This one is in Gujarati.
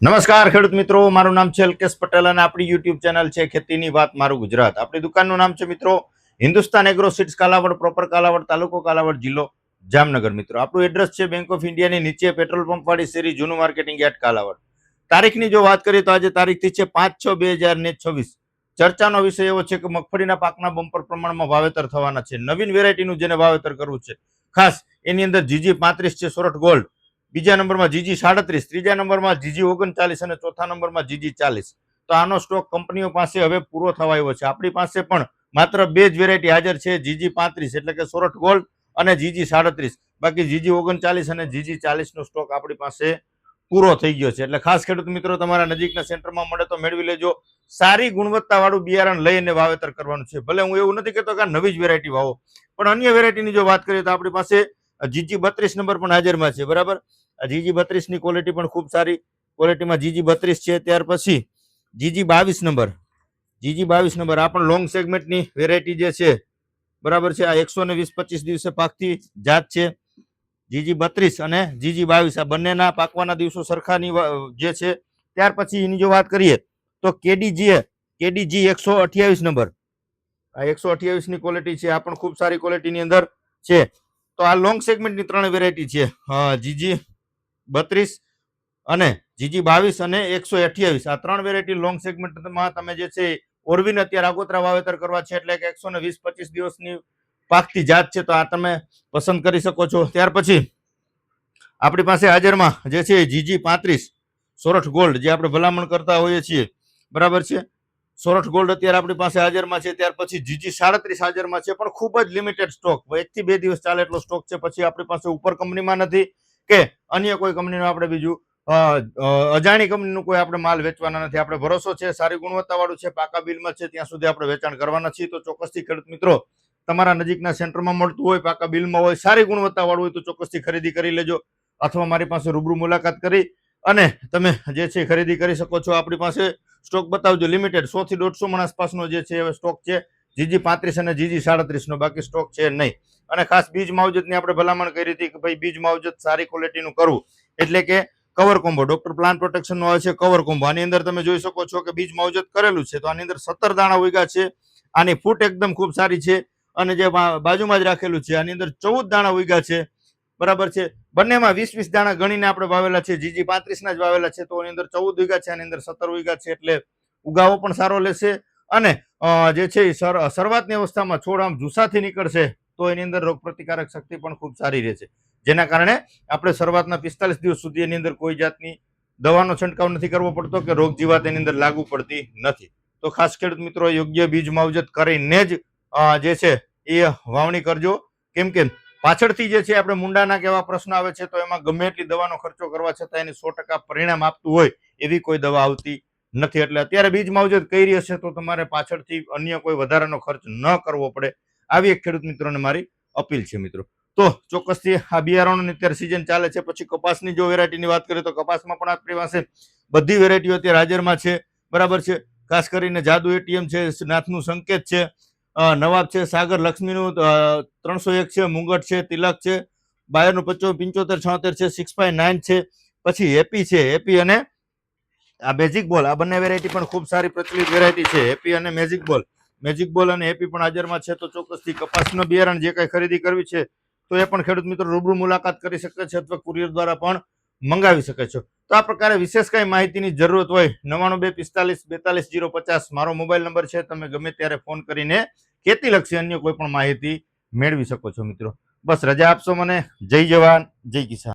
નમસ્કાર ખેડૂત મિત્રો, મારું નામ છે અલ્કેશ પટેલ અને આપણી યુટ્યુબ ચેનલ છે ખેતીની વાત મારું ગુજરાત. આપણી દુકાનનું નામ છે મિત્રો Hindustan agro seeds Kalavad, proper Kalavad, તાલુકો કાલાવડ, જિલ્લો જામનગર. મિત્રો આપણું એડ્રેસ છે બેંક ઓફ ઇન્ડિયાની નીચે પેટ્રોલ પંપ વાળી શેરી, જૂનું માર્કેટિંગ યાર્ડ કાલાવડ. તારીખની જો વાત કરીએ તો આજે તારીખથી છે 5/6/2026. ચર્ચાનો વિષય એવો છે કે મગફળીના પાકના બમ્પર પ્રમાણમાં વાવેતર થવાના છે. નવીન વેરાયટીનું જેને વાવેતર કરવું છે ખાસ એની અંદર જીજી 35 છે, સોરઠ ગોલ્ડ. બીજા નંબરમાં જીજી 37, ત્રીજા નંબરમાં જીજી 39 અને ચોથા નંબરમાં જીજી 40. તો આનો સ્ટોક કંપનીઓ પાસે હવે પૂરો થવા આવ્યો છે. આપણી પાસે પણ માત્ર બે જ વેરાયટી હાજર છે, જીજી 35 એટલે કે સોરઠ ગોલ્ડ અને જીજી 37. બાકી જીજી 39 અને જીજી 40 નો સ્ટોક આપણી પાસે પૂરો થઈ ગયો છે. એટલે ખાસ ખેડૂત મિત્રો તમારા નજીકના સેન્ટરમાં મળે તો મેળવી લેજો. સારી ગુણવત્તા વાળું બિયારણ લઈને વાવેતર કરવાનું છે. ભલે હું એવું નથી કહેતો કે નવી જ વેરાયટી વાવો, પણ અન્ય વેરાયટીની જો વાત કરીએ તો આપણી પાસે જીજી 32 નંબર પણ હાજરમાં છે. બરાબર, જીજી 32 ની ક્વોલિટી પણ ખૂબ સારી ક્વોલિટીમાં જીજી 32 છે. ત્યાર પછી જીજી 22 નંબર, જીજી 22 નંબર આ પણ લોંગ સેગમેન્ટની વેરાયટી જે છે. બરાબર છે, આ 120-25 દિવસે પાકતી જાત છે. જીજી 32 અને જીજી 22 આ બંનેના પાકવાના દિવસો સરખાની જે છે. ત્યાર પછી એની જો વાત કરીએ તો કેડીજી 128 નંબર, આ 128 ની ક્વોલિટી છે. આ પણ ખૂબ સારી ક્વોલિટીની અંદર છે. તો આ લોંગ સેગમેન્ટની ત્રણ વેરાયટી છે, જીજી 32 અને જીજી 22 અને 128. આ ત્રણ વેરાયટી લોંગ સેગમેન્ટમાં તમે જે છે ઓરવીને અત્યારે આગોતરા વાવેતર કરવા છે, એટલે કે 120-25 દિવસની પાકતી જાત છે. તો આ તમે પસંદ કરી શકો છો. ત્યાર પછી આપણી પાસે હાજરમાં જે છે જીજી 35 સોરઠ ગોલ્ડ, જે આપણે ભલામણ કરતા હોઈએ છીએ. બરાબર છે, સોરઠ ગોલ્ડ અત્યારે આપણી પાસે હાજરમાં છે. ત્યાર પછી જીજી 37 હાજરમાં છે, પણ ખૂબ જ લિમિટેડ સ્ટોક, 1 થી 2 દિવસ ચાલે એટલો સ્ટોક છે. પછી આપણી પાસે ઉપર કંપનીમાં નથી કે અન્ય કોઈ કંપનીનો આપણે બીજું અજાણી કંપનીનું કોઈ આપણે માલ વેચવાના નથી. આપણે ભરોસો છે, સારી ગુણવત્તા વાળું છે, પાકા બિલમાં છે, ત્યાં સુધી આપણે વેચાણ કરવાના છીએ. તો ચોક્કસથી ખેડૂત મિત્રો તમારા નજીકના સેન્ટરમાં મળતું હોય, પાકા બિલમાં હોય, સારી ગુણવત્તા વાળું હોય તો ચોક્કસથી ખરીદી કરી લેજો, અથવા મારી પાસે રૂબરૂ મુલાકાત કરી અને તમે જે છે ખરીદી કરી શકો છો. આપણી પાસે સ્ટોક બતાવજો, લિમિટેડ 100 થી 150 મણ આસપાસનો જે છે સ્ટોક છે જીજી 35 અને જીજી 37 નો, બાકી સ્ટોક છે નહીં. અને ખાસ બીજ માવજતની આપણે ભલામણ કરી હતી કે ભાઈ બીજ માવજત સારી ક્વોલિટીનું કરવું, એટલે કે cover combo, doctor plant protection નો આવે છે કવર કોમ્બો. આની અંદર તમે જોઈ શકો છો કે બીજ માવજત કરેલું છે, તો આની અંદર 17 દાણા ઉગ્યા છે. આની ફૂટ એકદમ ખૂબ સારી છે. અને જે બાજુમાં જ રાખેલું છે આની અંદર 14 દાણા ઉગ્યા છે. બરાબર છે, બંનેમાં 20-20 દાણા ગણીને આપણે વાવેલા છે. જીજી 35 ના જ વાવેલા છે, તો એની અંદર 14 ઉગ્યા છે, આની અંદર 17 ઉગ્યા છે. એટલે ઉગાવો પણ સારો લેશે. અને જે છે શરૂઆતની અવસ્થામાં છોડ આમ જુસ્સાથી નીકળશે તો એની અંદર રોગ પ્રતિકારક શક્તિ પણ ખૂબ સારી રહેશે. જેના કારણે આપણે શરૂઆતના 45 દિવસ સુધી એની અંદર કોઈ જાતની દવાનો છંટકાવ નથી કરવો પડતો કે રોગ જીવાત એની અંદર લાગુ પડતી નથી. તો ખાસ ખેડૂત મિત્રો યોગ્ય બીજ માવજત કરીને જ જે છે એ વાવણી કરજો. કેમ કે પાછળથી જે છે આપણે મુંડાના કેવા પ્રશ્ન આવે છે, તો એમાં ગમે એટલી દવાનો ખર્ચો કરવા છતાં એની 100% પરિણામ આપતું હોય એવી કોઈ દવા આવતી નથી. એટલે અત્યારે બીજ માવજત કરી હશે તો તમારે પાછળથી અન્ય કોઈ વધારાનો ખર્ચ ન કરવો પડે, આવી એક ખેડૂત મિત્રોને મારી અપીલ છે. મિત્રો તો ચોક્કસથી આ બિયારણોની અત્યારે સિઝન ચાલે છે. પછી કપાસની જો વેરાયટીની વાત કરીએ તો કપાસમાં પણ આપણી પાસે બધી વેરાયટીઓ અત્યારે હાજરમાં છે. બરાબર છે, ખાસ કરીને જાદુ એટીએમ છે, નાથનું સંકેત છે, નવાબ છે, સાગર લક્ષ્મીનું 301 છે, મુંગટ છે, તિલક છે, બાયરનું 75, 76 છે, 659 છે. પછી હેપી છે, હેપી અને આ મેજિક બોલ, આ બંને વેરાયટી પણ ખૂબ સારી પ્રચલિત વેરાયટી છે. હેપી અને મેજિક બોલ અને હેપી પણ હાજરમાં છે. તો ચોક્કસથી કપાસનું બિયારણ જે કઈ ખરીદી કરવી છે તો એ પણ ખેડૂત મિત્રો રૂબરૂ મુલાકાત કરી શકે છે, અથવા કુરિયર દ્વારા પણ મંગાવી શકે છે. તો આ પ્રકારે વિશેષ કઈ માહિતીની જરૂરત હોય 9925454050 મારો મોબાઈલ નંબર છે. તમે ગમે ત્યારે ફોન કરીને ખેતીલક્ષી અન્ય કોઈ પણ માહિતી મેળવી શકો છો. મિત્રો બસ રજા આપશો મને. જય જવાન, જય કિસાન.